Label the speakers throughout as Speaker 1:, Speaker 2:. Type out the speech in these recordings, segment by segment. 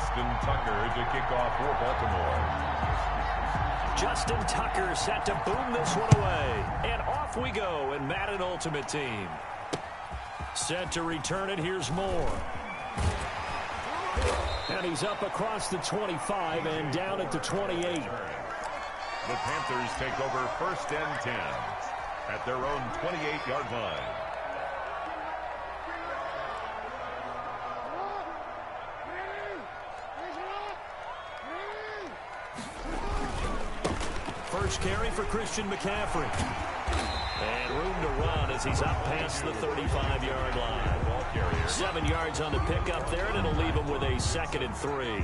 Speaker 1: Justin Tucker to kick off for Baltimore.
Speaker 2: Justin Tucker set to boom this one away. And off we go in Madden Ultimate Team. Set to return it. Here's Moore. And he's up across the 25 and down at the 28.
Speaker 1: The Panthers take over 1st and 10 at their own 28-yard line.
Speaker 2: First carry for Christian McCaffrey. And room to run as he's up past the 35-yard line. 7 yards on the pickup there, and it'll leave him with a 2nd and 3.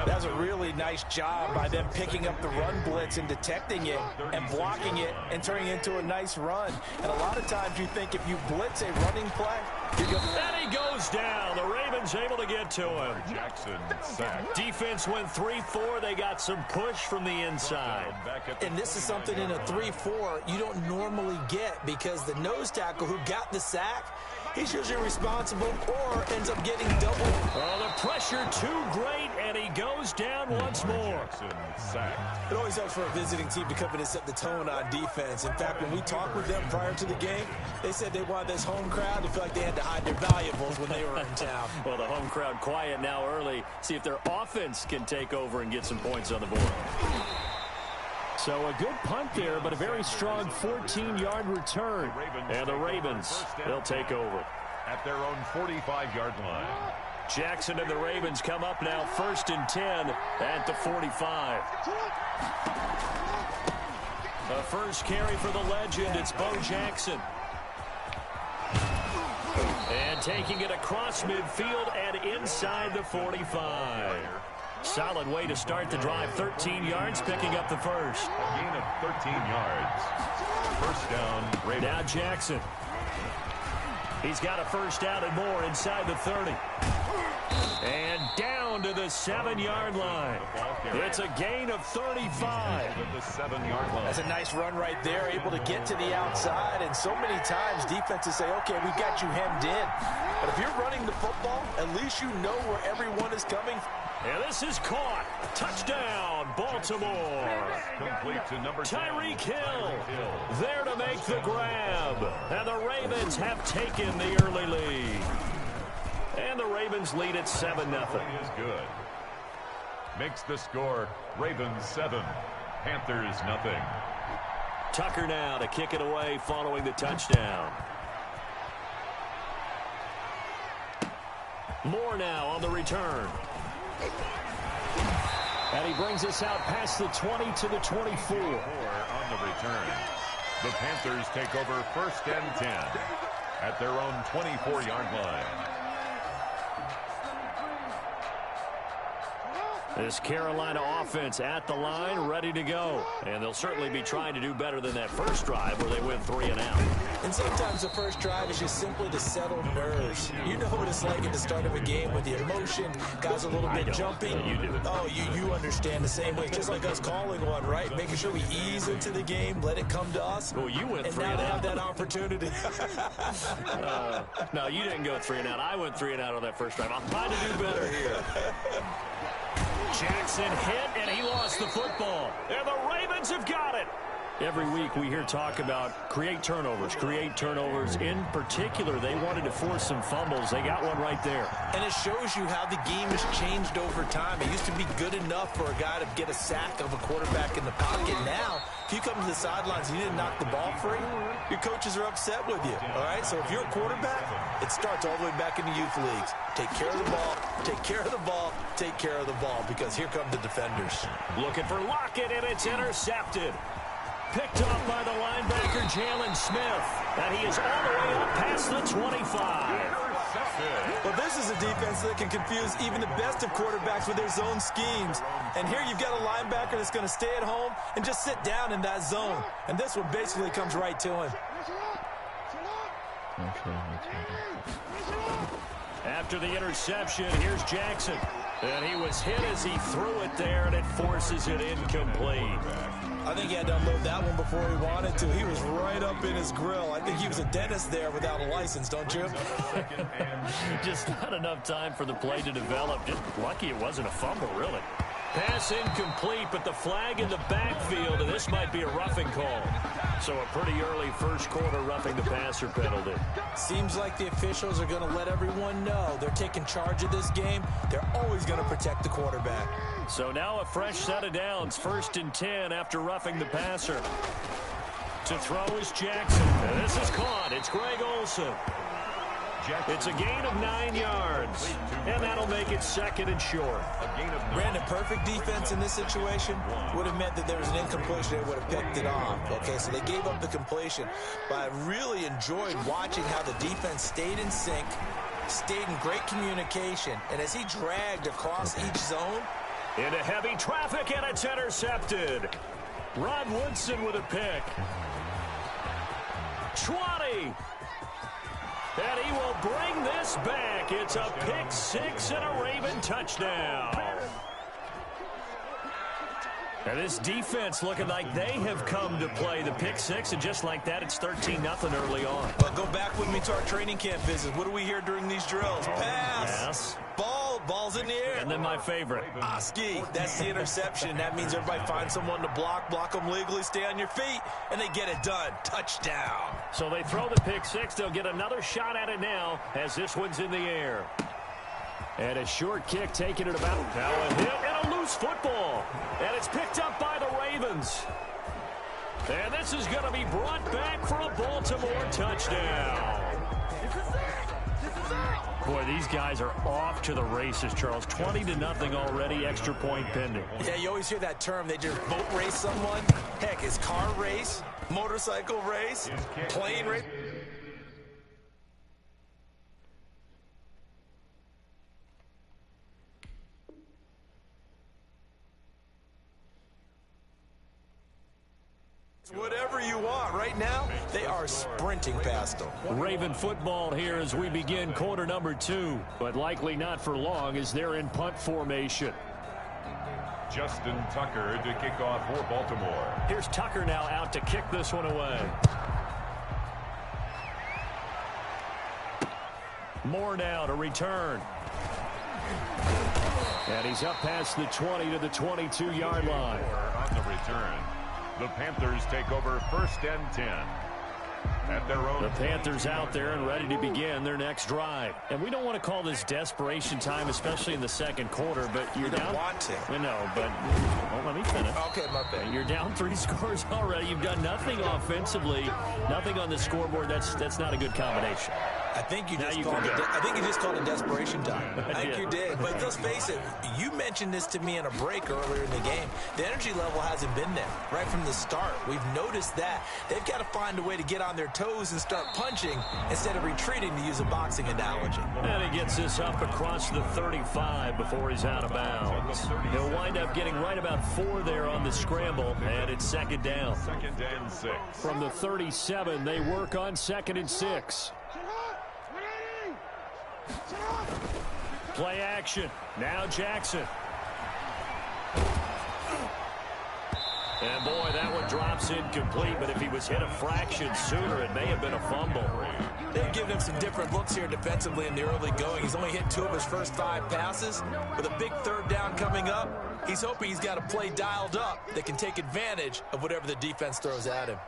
Speaker 3: That's a really nice job by them picking up the run blitz and detecting it and blocking it and turning it into a nice run. And a lot of times you think if you blitz a running play,
Speaker 2: and he goes down. The Ravens able to get to him.
Speaker 1: Jackson sacked.
Speaker 2: Defense went 3-4. They got some push from the inside.
Speaker 3: And this is something in a 3-4 you don't normally get because the nose tackle who got the sack, he's usually responsible or ends up getting double.
Speaker 2: Oh, the pressure too great, and he goes down once more.
Speaker 3: It always helps for a visiting team to come in and set the tone on defense. In fact, when we talked with them prior to the game, they said they wanted this home crowd to feel like they had to hide their valuables when they were in town.
Speaker 2: Well, the home crowd quiet now early. See if their offense can take over and get some points on the board. So a good punt there, but a very strong 14-yard return. And the Ravens, they'll take over.
Speaker 1: At their own 45-yard line.
Speaker 2: Jackson and the Ravens come up now 1st and 10 at the 45. The first carry for the legend, it's Bo Jackson. And taking it across midfield and inside the 45. Solid way to start the drive. 13 yards, picking up the first.
Speaker 1: A gain of 13 yards. First down, Ravens.
Speaker 2: Now Jackson. He's got a first down and more inside the 30. And down to the 7-yard line. It's a gain of 35.
Speaker 1: The 7-yard line.
Speaker 3: That's a nice run right there, able to get to the outside. And so many times defenses say, okay, we've got you hemmed in. But if you're running the football, at least you know where everyone is coming from.
Speaker 2: And this is caught. Touchdown, Baltimore.
Speaker 1: Complete to number 10.
Speaker 2: Tyreek Hill there to make the grab. And the Ravens have taken the early lead. And the Ravens lead at 7-0.
Speaker 1: Is good. Makes the score Ravens 7, Panthers nothing.
Speaker 2: Tucker now to kick it away following the touchdown. Moore now on the return. And he brings us out past the 20 to the 24.
Speaker 1: On the return. The Panthers take over 1st and 10 at their own 24-yard line.
Speaker 2: This Carolina offense at the line, ready to go. And they'll certainly be trying to do better than that first drive where they went 3 and out.
Speaker 3: And sometimes the first drive is just simply to settle nerves. You know what it's like at the start of a game with the emotion, guys a little bit jumpy.
Speaker 2: You do.
Speaker 3: Oh, you understand the same way. Just like us calling one, right? Making sure we ease into the game, let it come to us.
Speaker 2: Well, you went
Speaker 3: and
Speaker 2: 3
Speaker 3: now
Speaker 2: and
Speaker 3: they
Speaker 2: out.
Speaker 3: have that opportunity.
Speaker 2: No, you didn't go 3 and out. I went 3 and out on that first drive. I'm trying to do better here. Jackson hit, and he lost the football. And the Ravens have got it. Every week we hear talk about create turnovers. In particular, they wanted to force some fumbles. They got one right there.
Speaker 3: And it shows you how the game has changed over time. It used to be good enough for a guy to get a sack of a quarterback in the pocket. Now, if you come to the sidelines and you didn't knock the ball free, your coaches are upset with you. All right? So if you're a quarterback, it starts all the way back in the youth leagues. Take care of the ball, take care of the ball, take care of the ball, because here come the defenders.
Speaker 2: Looking for Lockett, and it's intercepted. Picked off by the linebacker, Jalen Smith. And he is all the way up past the 25.
Speaker 3: Well, this is a defense that can confuse even the best of quarterbacks with their zone schemes. And here you've got a linebacker that's going to stay at home and just sit down in that zone. And this one basically comes right to him.
Speaker 2: After the interception, here's Jackson. And he was hit as he threw it there, and it forces it incomplete.
Speaker 3: I think he had to unload that one before he wanted to. He was right up in his grill. I think he was a dentist there without a license, don't you?
Speaker 2: Just not enough time for the play to develop. Just lucky it wasn't a fumble, really. Pass incomplete, but the flag in the backfield, and this might be a roughing call. So a pretty early first quarter roughing the passer penalty.
Speaker 3: Seems like the officials are going to let everyone know they're taking charge of this game. They're always going to protect the quarterback.
Speaker 2: So now a fresh set of downs, 1st and 10 after roughing the passer. To throw is Jackson. And this is caught. It's Greg Olsen. It's a gain of 9 yards, and that'll make it 2nd and short.
Speaker 3: Brandon, perfect defense in this situation would have meant that there was an incompletion. They would have picked it off. Okay, so they gave up the completion, but I really enjoyed watching how the defense stayed in sync, stayed in great communication, and as he dragged across each zone.
Speaker 2: Into heavy traffic, and it's intercepted. Rod Woodson with a pick. 20. And he will bring this back. It's a pick 6 and a Raven touchdown. And this defense looking like they have come to play the pick 6, and just like that, it's 13-0 early on.
Speaker 3: Well, go back with me to our training camp visit. What do we hear during these drills? Pass.
Speaker 2: Yes.
Speaker 3: Ball's in the air.
Speaker 2: And then my favorite.
Speaker 3: Ski. That's the interception. That means everybody finds someone to block them legally, stay on your feet, and they get it done. Touchdown.
Speaker 2: So they throw the pick 6. They'll get another shot at it now as this one's in the air. And a short kick taking it about. Now a hit and a loose football. And it's picked up by the Ravens. And this is going to be brought back for a Baltimore touchdown. Boy, these guys are off to the races, Charles. 20-0 already, extra point pending.
Speaker 3: Yeah, you always hear that term. They just boat race someone. Heck, it's car race, motorcycle race, plane race. Whatever you want. Right now, they are sprinting past them.
Speaker 2: Raven football here as we begin quarter number 2, but likely not for long as they're in punt formation.
Speaker 1: Justin Tucker to kick off for Baltimore.
Speaker 2: Here's Tucker now out to kick this one away. Moore now to return. And he's up past the 20 to the 22-yard line.
Speaker 1: On the return. The Panthers take over 1st and 10. At their own.
Speaker 2: The Panthers out there and ready to begin their next drive. And we don't want to call this desperation time, especially in the second quarter, but you're down.
Speaker 3: You don't want to.
Speaker 2: I know, but well, let me finish.
Speaker 3: Okay, my bad.
Speaker 2: You're down 3 scores already. You've done nothing offensively, nothing on the scoreboard. That's not a good combination.
Speaker 3: I think you just called it desperation time. I think you did. But let's face it, you mentioned this to me in a break earlier in the game. The energy level hasn't been there right from the start. We've noticed that. They've got to find a way to get on their toes and start punching instead of retreating, to use a boxing analogy.
Speaker 2: And he gets this up across the 35 before he's out of bounds. He'll wind up getting right about 4 there on the scramble, and it's 2nd down.
Speaker 1: 2nd and 6.
Speaker 2: From the 37, they work on 2nd and 6. Play action. Now Jackson. And boy, that one drops incomplete, but if he was hit a fraction sooner, it may have been a fumble.
Speaker 3: They've given him some different looks here defensively in the early going. He's only hit 2 of his first 5 passes. With a big 3rd down coming up, he's hoping he's got a play dialed up that can take advantage of whatever the defense throws at him.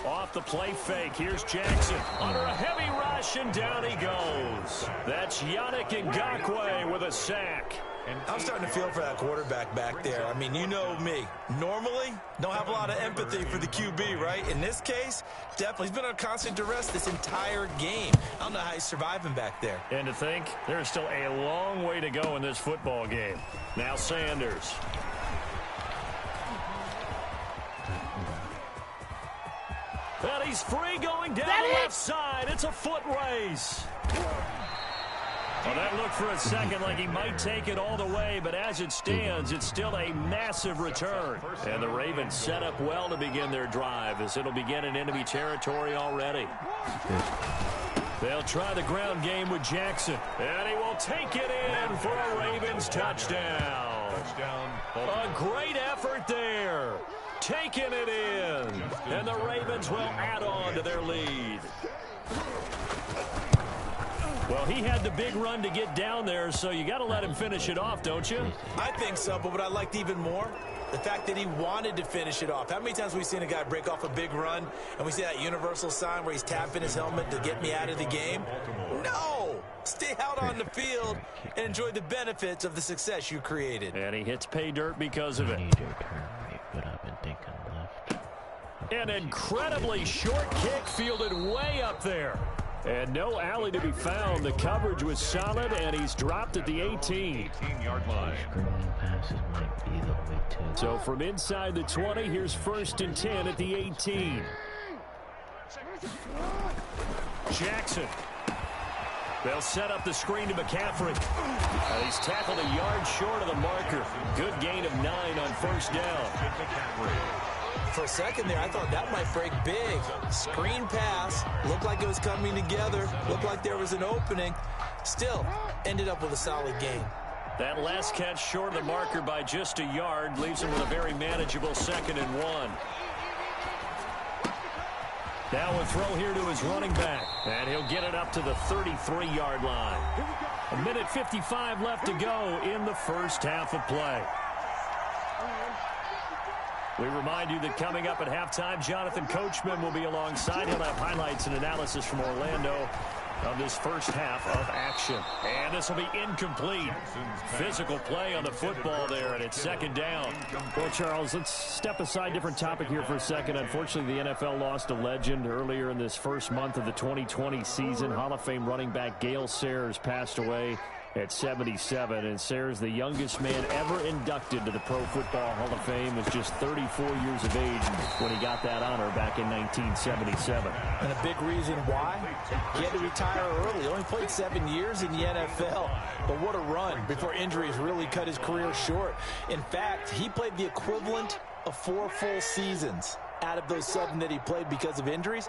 Speaker 2: Off the play fake, here's Jackson under a heavy rush, and down he goes. That's Yannick Ngakoue with a sack.
Speaker 3: I'm starting to feel for that quarterback back there. I mean, you know me. Normally, don't have a lot of empathy for the QB, right? In this case, definitely. He's been on constant duress this entire game. I don't know how he's surviving back there.
Speaker 2: And to think, there's still a long way to go in this football game. Now Sanders. And he's free going down the left side. It's a foot race. Well, that looked for a second like he might take it all the way, but as it stands, it's still a massive return. And the Ravens set up well to begin their drive, as it'll begin in enemy territory already. They'll try the ground game with Jackson. And he will take it in for a Ravens touchdown. A great effort there. Taking it in. And the Ravens will add on to their lead. Well, he had the big run to get down there, so you got to let him finish it off, don't you?
Speaker 3: I think so, but what I liked even more, the fact that he wanted to finish it off. How many times have we seen a guy break off a big run, and we see that universal sign where he's tapping his helmet to get me out of the game? No! Stay out on the field and enjoy the benefits of the success you created.
Speaker 2: And he hits pay dirt because of it. An incredibly short kick fielded way up there. And no alley to be found. The coverage was solid, and he's dropped at the 18-yard line. So from inside the 20, here's 1st and 10 at the 18. Jackson. They'll set up the screen to McCaffrey. And he's tackled a yard short of the marker. Good gain of 9 on 1st down.
Speaker 3: For a second there, I thought that might break big. Screen pass. Looked like it was coming together. Looked like there was an opening. Still, ended up with a solid gain.
Speaker 2: That last catch short of the marker by just a yard leaves him with a very manageable 2nd and 1. Now a throw here to his running back. And he'll get it up to the 33-yard line. 1:55 left to go in the first half of play. We remind you that coming up at halftime, Jonathan Coachman will be alongside. He'll have highlights and analysis from Orlando of this first half of action. And this will be incomplete. Physical play on the football there, and it's 2nd down. Well, Charles, let's step aside, different topic here for a second. Unfortunately, the NFL lost a legend earlier in this first month of the 2020 season. Hall of Fame running back Gale Sayers passed away at 77, and Sayers, the youngest man ever inducted to the Pro Football Hall of Fame, was just 34 years of age when he got that honor back in 1977.
Speaker 3: And a big reason why? He had to retire early. He only played 7 years in the NFL, but what a run before injuries really cut his career short. In fact, he played the equivalent of 4 full seasons out of those 7 that he played because of injuries.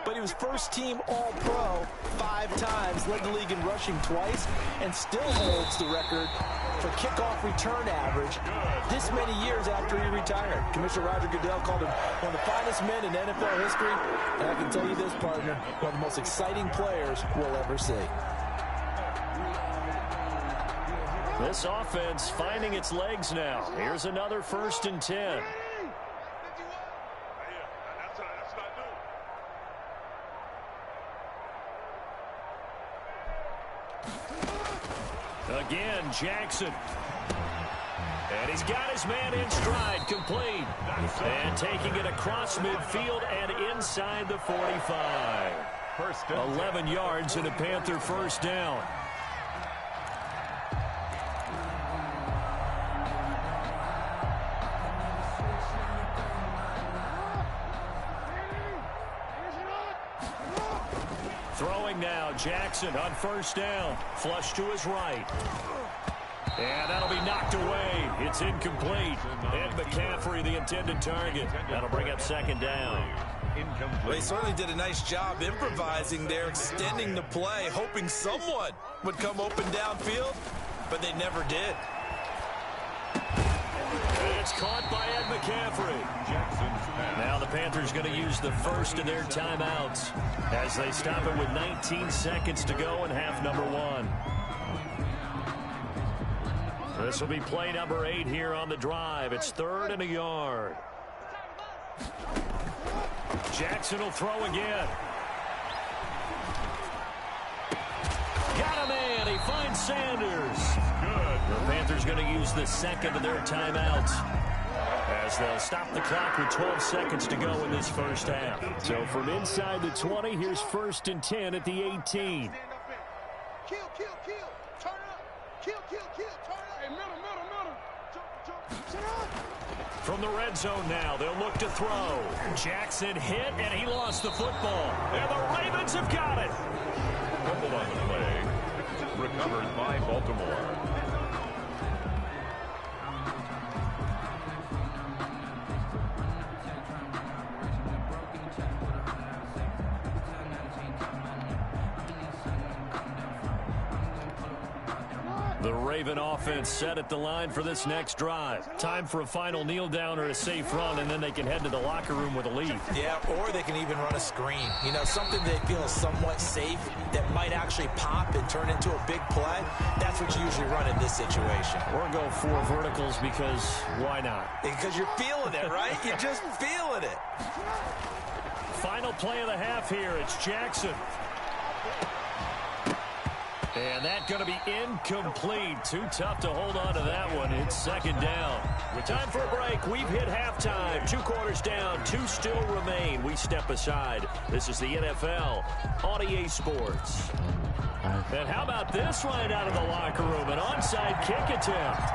Speaker 3: But he was first-team All-Pro 5 times, led the league in rushing twice, and still holds the record for kickoff return average this many years after he retired. Commissioner Roger Goodell called him one of the finest men in NFL history, and I can tell you this, partner, one of the most exciting players we'll ever see.
Speaker 2: This offense finding its legs now. Here's another 1st and 10. Again, Jackson. And he's got his man in stride, complete. And taking it across midfield and inside the 45. 11 yards and a Panther 1st down. Throwing now, Jackson on 1st down. Flush to his right. And that'll be knocked away. It's incomplete. And McCaffrey, the intended target. That'll bring up 2nd down.
Speaker 3: They certainly did a nice job improvising there, extending the play, hoping someone would come open downfield, but they never did.
Speaker 2: And it's caught by Ed McCaffrey. Now the Panthers going to use the first of their timeouts as they stop it with 19 seconds to go in half number 1. This will be play number 8 here on the drive. It's 3rd and a yard. Jackson will throw again. Got a man. He finds Sanders. Good. The Panthers going to use the 2nd of their timeouts as they'll stop the clock with 12 seconds to go in this first half. So from inside the 20, here's 1st and 10 at the 18.
Speaker 4: Kill. Turn up. Kill. Turn up. Hey, middle. Jump.
Speaker 2: From the red zone now, they'll look to throw. Jackson hit, and he lost the football. And the Ravens have got it.
Speaker 1: Fumbled on the play. Recovered by Baltimore.
Speaker 2: The Raven offense set at the line for this next drive. Time for a final kneel down or a safe run, and then they can head to the locker room with a lead.
Speaker 3: Yeah, or they can even run a screen. You know, something they feel is somewhat safe that might actually pop and turn into a big play. That's what you usually run in this situation.
Speaker 2: Or go 4 verticals because why not?
Speaker 3: Because you're feeling it, right? You're just feeling it.
Speaker 2: Final play of the half here. It's Jackson. And that's going to be incomplete. Too tough to hold on to that one. It's second down. With time for a break, we've hit halftime. 2 quarters down, 2 still remain. We step aside. This is the NFL on EA Sports. And how about this right out of the locker room? An onside kick attempt.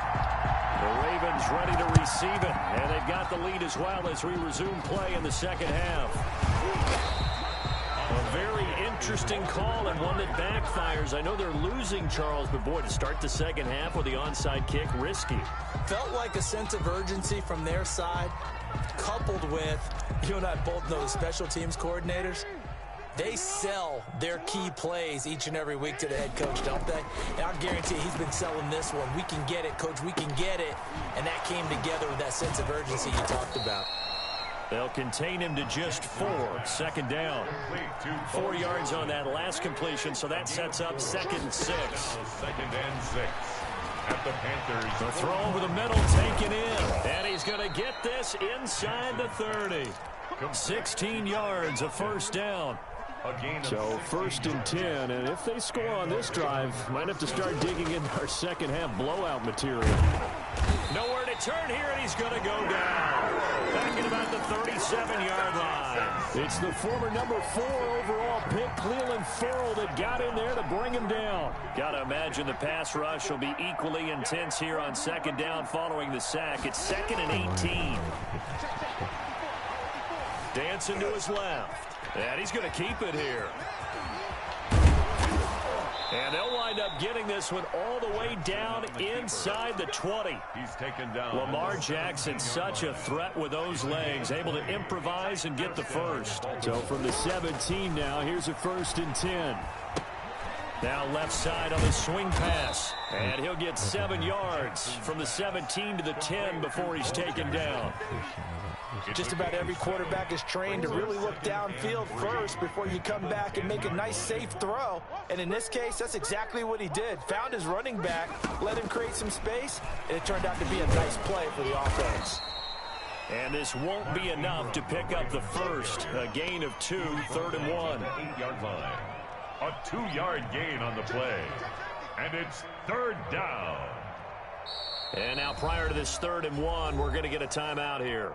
Speaker 2: The Ravens ready to receive it. And they've got the lead as well as we resume play in the second half. A very interesting call and one that backfires. I know they're losing, Charles, but boy, to start the second half with the onside kick, risky.
Speaker 3: Felt like a sense of urgency from their side, coupled with, you and I both know the special teams coordinators. They sell their key plays each and every week to the head coach, don't they? And I guarantee he's been selling this one. We can get it, coach, we can get it. And that came together with that sense of urgency you talked about.
Speaker 2: They'll contain him to just 4. Second down. 4 yards on that last completion, so that sets up second and 6.
Speaker 1: Second and 6 at the Panthers.
Speaker 2: The throw over the middle taken in. And he's going to get this inside the 30. 16 yards, a first down. So first and 10, and if they score on this drive, might have to start digging in our second half blowout material. Nowhere to turn here, and he's going to go down. Back at about the 37-yard line. It's the former number 4 overall pick, Cleveland Ferrell, that got in there to bring him down. Got to imagine the pass rush will be equally intense here on second down following the sack. It's second and 18. Dancing to his left. And he's going to keep it here. And they'll wind up getting this one all the way down inside the 20.
Speaker 1: He's taken down.
Speaker 2: Lamar Jackson, such a threat with those legs, able to improvise and get the first. So from the 17 now, here's a first and 10. Now left side on the swing pass. And he'll get 7 yards from the 17 to the 10 before he's taken down.
Speaker 3: Just about every quarterback is trained to really look downfield first before you come back and make a nice, safe throw. And in this case, that's exactly what he did. Found his running back, let him create some space, and it turned out to be a nice play for the offense.
Speaker 2: And this won't be enough to pick up the first. A gain of 2, third and 1.
Speaker 1: 8-yard line. A 2-yard gain on the play. And it's third down.
Speaker 2: And now prior to this third and 1, we're going to get a timeout here.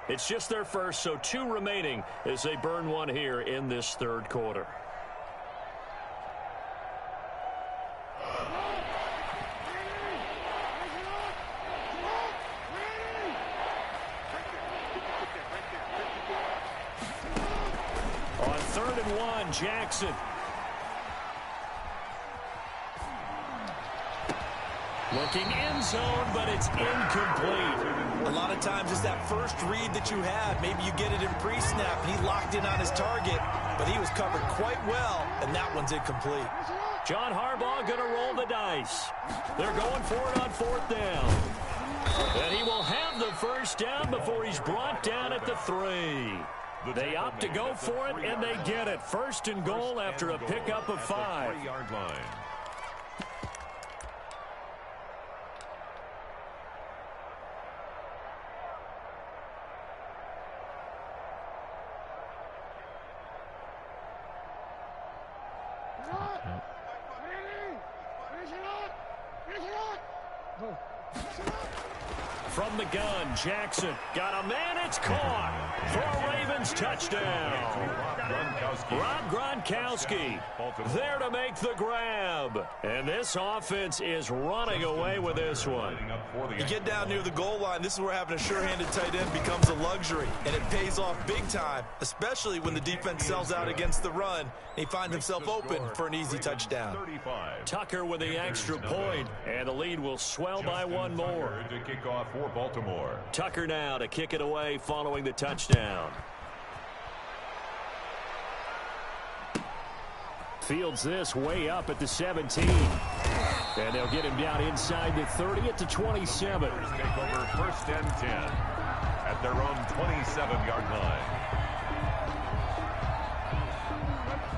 Speaker 2: It's just their first, so 2 remaining as they burn one here in this third quarter. On third and 1, Jackson. Looking end zone, but it's incomplete.
Speaker 3: A lot of times it's that first read that you have. Maybe you get it in pre-snap, and he locked in on his target, but he was covered quite well, and that one's incomplete.
Speaker 2: John Harbaugh going to roll the dice. They're going for it on 4th down. And he will have the first down before he's brought down at the 3. They opt to go for it, and they get it. First and goal after a pickup of 5.
Speaker 1: 3-yard line.
Speaker 2: From the gun, Jackson got a man, it's caught for a Ravens touchdown. Rob Gronkowski there to make the grab. And this offense is running away with this one.
Speaker 3: You get down near the goal line, this is where having a sure-handed tight end becomes a luxury, and it pays off big time, especially when the defense sells out against the run, and he finds himself open for an easy touchdown.
Speaker 2: Tucker with the extra point, and the lead will swell by one more.
Speaker 1: To kick off for Baltimore.
Speaker 2: Tucker now to kick it away following the touchdown. Fields this way up at the 17. And they'll get him down inside the 30 at the 27.
Speaker 1: Take over first and 10 at their own 27-yard line.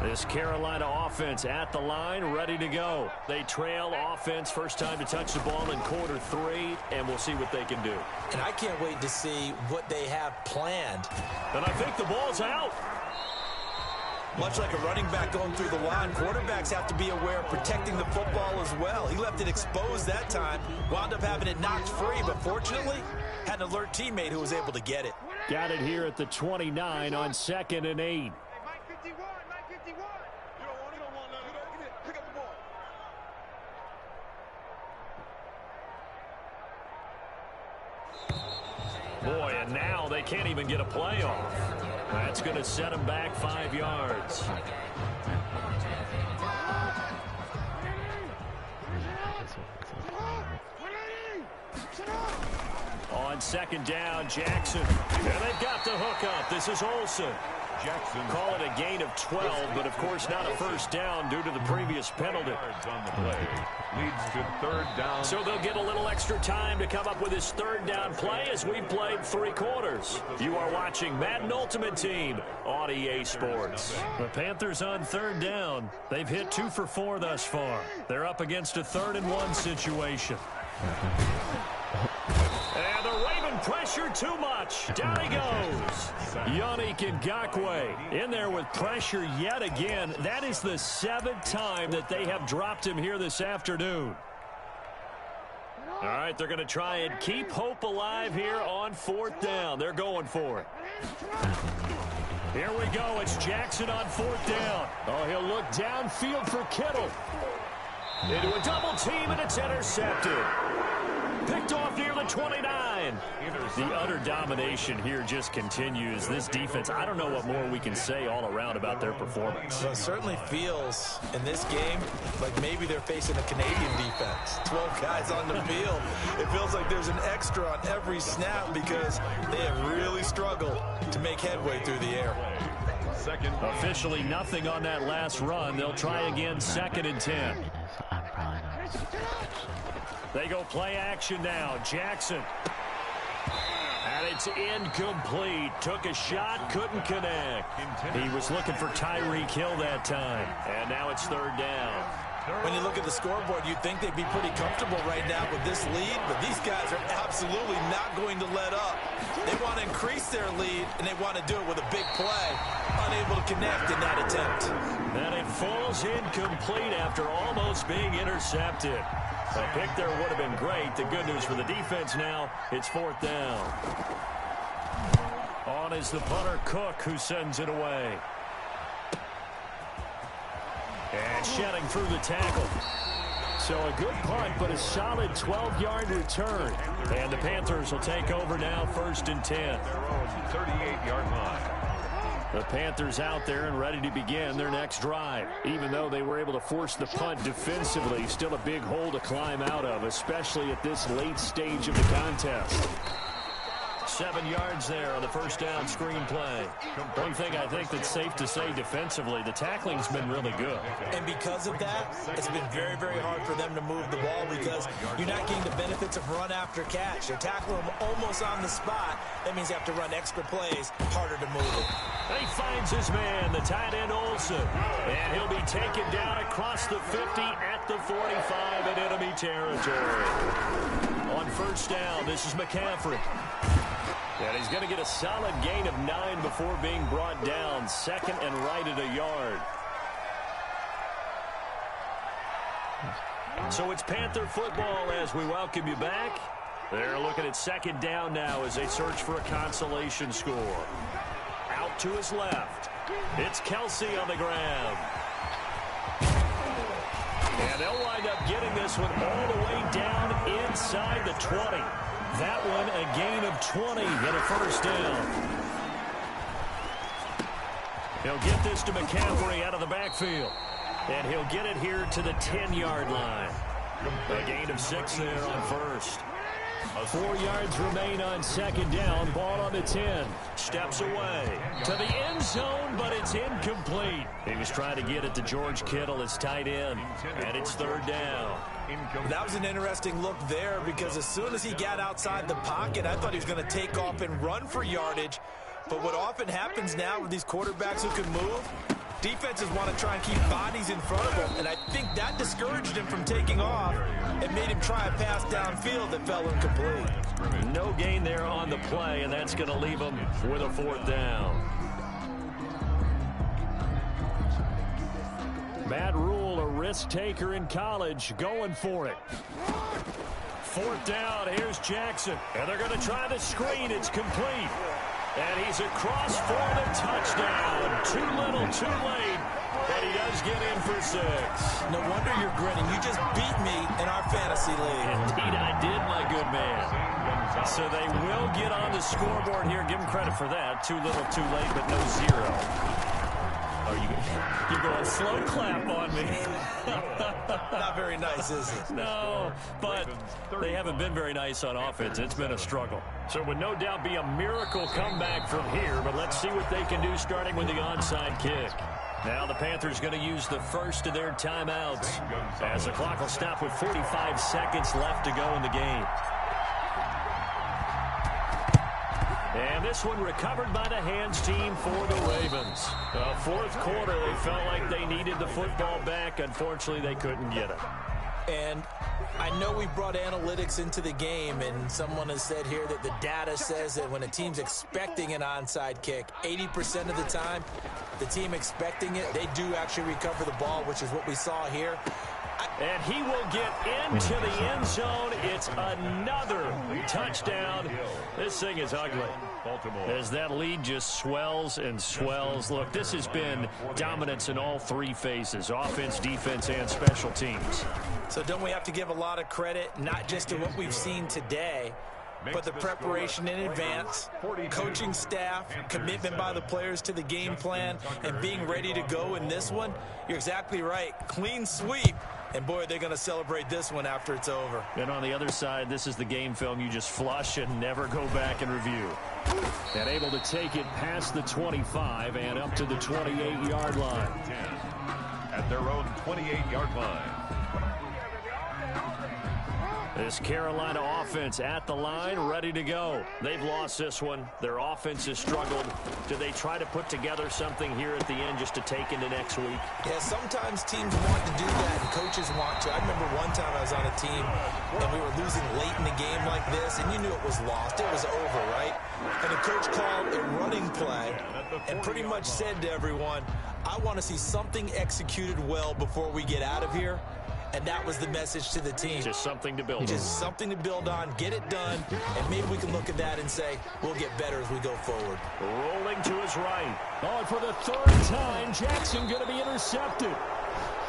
Speaker 2: This Carolina offense at the line, ready to go. They trail offense, first time to touch the ball in quarter 3, and we'll see what they can do.
Speaker 3: And I can't wait to see what they have planned.
Speaker 2: And I think the ball's out.
Speaker 3: Much like a running back going through the line, quarterbacks have to be aware of protecting the football as well. He left it exposed that time, wound up having it knocked free, but fortunately, had an alert teammate who was able to get it.
Speaker 2: Got it here at the 29 on 2nd and 8. Boy, and now they can't even get a play off. That's going to set them back 5 yards. On 2nd down, Jackson. And they've got the hook up. This is Olsen.
Speaker 1: Jackson.
Speaker 2: Call it a gain of 12, but of course not a first down due to the previous penalty.
Speaker 1: On the play. Leads to 3rd down.
Speaker 2: So they'll get a little extra time to come up with his 3rd down play as we've played 3 quarters. You are watching Madden Ultimate Team on EA Sports. The Panthers on 3rd down. They've hit 2 for 4 thus far. They're up against a 3rd and 1 situation. And the Raven pressure too much. Down he goes. Yannick Ngakoue in there with pressure yet again. That is the 7th time that they have dropped him here this afternoon. All right, they're going to try and keep hope alive here on 4th down. They're going for it. Here we go. It's Jackson on 4th down. Oh, he'll look downfield for Kittle. Into a double team, and it's intercepted. Picked off near the 29. The utter domination here just continues. This defense, I don't know what more we can say all around about their performance.
Speaker 3: Well, it certainly feels in this game like maybe they're facing a Canadian defense. 12 guys on the field. It feels like there's an extra on every snap because they have really struggled to make headway through the air.
Speaker 2: Officially nothing on that last run. They'll try again 2nd and 10. They go play action now. Jackson. And it's incomplete. Took a shot, couldn't connect. He was looking for Tyreek Hill that time. And now it's 3rd down.
Speaker 3: When you look at the scoreboard, you'd think they'd be pretty comfortable right now with this lead, but these guys are absolutely not going to let up. They want to increase their lead, and they want to do it with a big play. Unable to connect in that attempt.
Speaker 2: And it falls incomplete after almost being intercepted. A pick there would have been great. The good news for the defense now, it's 4th down. On is the punter, Cook, who sends it away. And shedding through the tackle. So a good punt, but a solid 12-yard return. And the Panthers will take over now 1st and 10.
Speaker 1: Their own 38-yard line.
Speaker 2: The Panthers out there and ready to begin their next drive. Even though they were able to force the punt defensively, still a big hole to climb out of, especially at this late stage of the contest. 7 yards there on the first down screen play. One thing I think that's safe to say defensively, the tackling's been really good.
Speaker 3: And because of that, it's been very, very hard for them to move the ball because you're not getting the benefits of run after catch. You're tackling them almost on the spot. That means you have to run extra plays, harder to move it.
Speaker 2: And he finds his man, the tight end Olsen. And he'll be taken down across the 50 at the 45 in enemy territory. On first down, this is McCaffrey. And he's going to get a solid gain of 9 before being brought down. 2nd and right at a yard. So it's Panther football as we welcome you back. They're looking at 2nd down now as they search for a consolation score. Out to his left. It's Kelsey on the ground. And they'll wind up getting this one all the way down inside the 20. That one a gain of 20 and a first down. He'll get this to McCaffrey out of the backfield. And he'll get it here to the 10-yard line. A gain of 6 there on first. 4 yards remain on second down. Ball on the 10. Steps away to the end zone, but it's incomplete. He was trying to get it to George Kittle, his tight end, and it's third down.
Speaker 3: That was an interesting look there because as soon as he got outside the pocket, I thought he was going to take off and run for yardage. But what often happens now with these quarterbacks who can move, defenses want to try and keep bodies in front of him, and I think that discouraged him from taking off and made him try a pass downfield that fell incomplete.
Speaker 2: No gain there on the play, and that's going to leave him with a fourth down. Matt Rule, a risk taker in college, going for it. Fourth down, here's Jackson, and they're going to try the screen. It's complete. And he's across for the touchdown. Too little, too late. But he does get in for 6.
Speaker 3: No wonder you're grinning. You just beat me in our fantasy league.
Speaker 2: Indeed, I did, my good man. So they will get on the scoreboard here. Give him credit for that. Too little, too late, but no 0. You're going slow clap on me.
Speaker 3: Not very nice, is it?
Speaker 2: No, but they haven't been very nice on offense. It's been a struggle. So it would no doubt be a miracle comeback from here, but let's see what they can do starting with the onside kick. Now the Panthers going to use the first of their timeouts as the clock will stop with 45 seconds left to go in the game. And this one recovered by the hands team for the Ravens. Fourth quarter, they felt like they needed the football back. Unfortunately, they couldn't get it.
Speaker 3: And I know we brought analytics into the game, and someone has said here that the data says that when a team's expecting an onside kick, 80% of the time, the team expecting it, they do actually recover the ball, which is what we saw here.
Speaker 2: And he will get into the end zone. It's another touchdown. This thing is ugly. As that lead just swells and swells. Look, this has been dominance in all 3 phases, offense, defense, and special teams.
Speaker 3: So don't we have to give a lot of credit, not just to what we've seen today, but the preparation in advance, coaching staff, commitment by the players to the game plan, and being ready to go in this one? You're exactly right. Clean sweep. And, boy, they're going to celebrate this one after it's over.
Speaker 2: And on the other side, this is the game film you just flush and never go back and review. And able to take it past the 25 and up to the 28-yard line.
Speaker 1: 10 at their own 28-yard line.
Speaker 2: This Carolina offense at the line, ready to go. They've lost this one. Their offense has struggled. Do they try to put together something here at the end just to take into next week?
Speaker 3: Yeah, sometimes teams want to do that and coaches want to. I remember one time I was on a team and we were losing late in the game like this, and you knew it was lost. It was over, right? And the coach called a running play and pretty much said to everyone, I want to see something executed well before we get out of here. And that was the message to the team.
Speaker 2: Just something to build on.
Speaker 3: Just something to build on, get it done, and maybe we can look at that and say, we'll get better as we go forward.
Speaker 2: Rolling to his right. Oh, and for the 3rd time, Jackson going to be intercepted.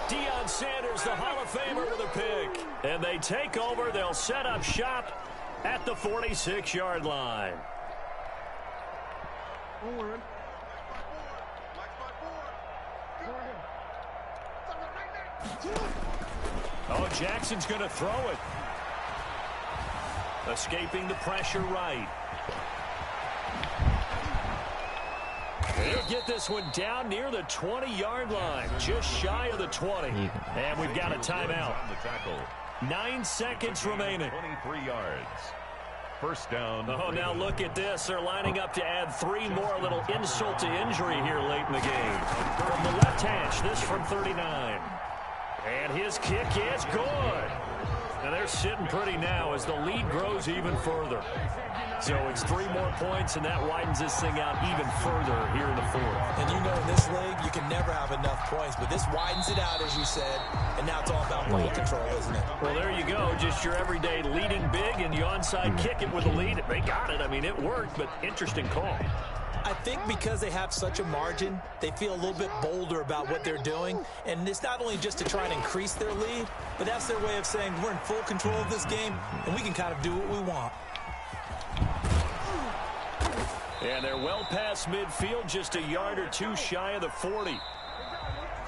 Speaker 2: Deion Sanders, the Hall of Famer, with a pick. And they take over. They'll set up shop at the 46-yard line. Oh, Jackson's going to throw it. Escaping the pressure right. He'll get this one down near the 20-yard line, just shy of the 20. And we've got a timeout. 9 seconds remaining.
Speaker 1: 23 yards. First down.
Speaker 2: Oh, now look at this. They're lining up to add 3 more. A little insult to injury here late in the game. From the left hash, this from 39. And his kick is good. And they're sitting pretty now as the lead grows even further. So it's 3 more points, and that widens this thing out even further here in the 4th.
Speaker 3: And you know in this league, you can never have enough points, but this widens it out, as you said, and now it's all about ball control, isn't it?
Speaker 2: Well, there you go. Just your everyday leading big and you onside kick it with a lead. They got it. I mean, it worked, but interesting call.
Speaker 3: I think because they have such a margin, they feel a little bit bolder about what they're doing. And it's not only just to try and increase their lead, but that's their way of saying we're in full control of this game, and we can kind of do what we want.
Speaker 2: And they're well past midfield, just a yard or 2 shy of the 40.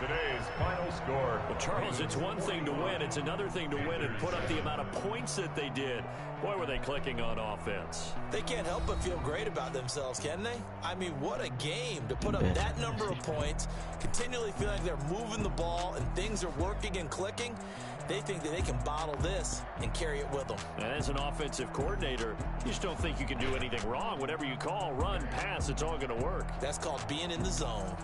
Speaker 1: today's final score.
Speaker 2: Well, Charles, it's one thing to win. It's another thing to win and put up the amount of points that they did. Boy, were they clicking on offense.
Speaker 3: They can't help but feel great about themselves, can they? I mean, what a game to put up that number of points, continually feel like they're moving the ball and things are working and clicking. They think that they can bottle this and carry it with them.
Speaker 2: And as an offensive coordinator, you just don't think you can do anything wrong. Whatever you call, run, pass, it's all going to work.
Speaker 3: That's called being in the zone.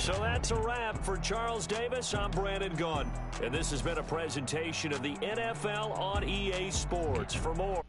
Speaker 2: So that's a wrap for Charles Davis. I'm Brandon Gunn. And this has been a presentation of the NFL on EA Sports. For more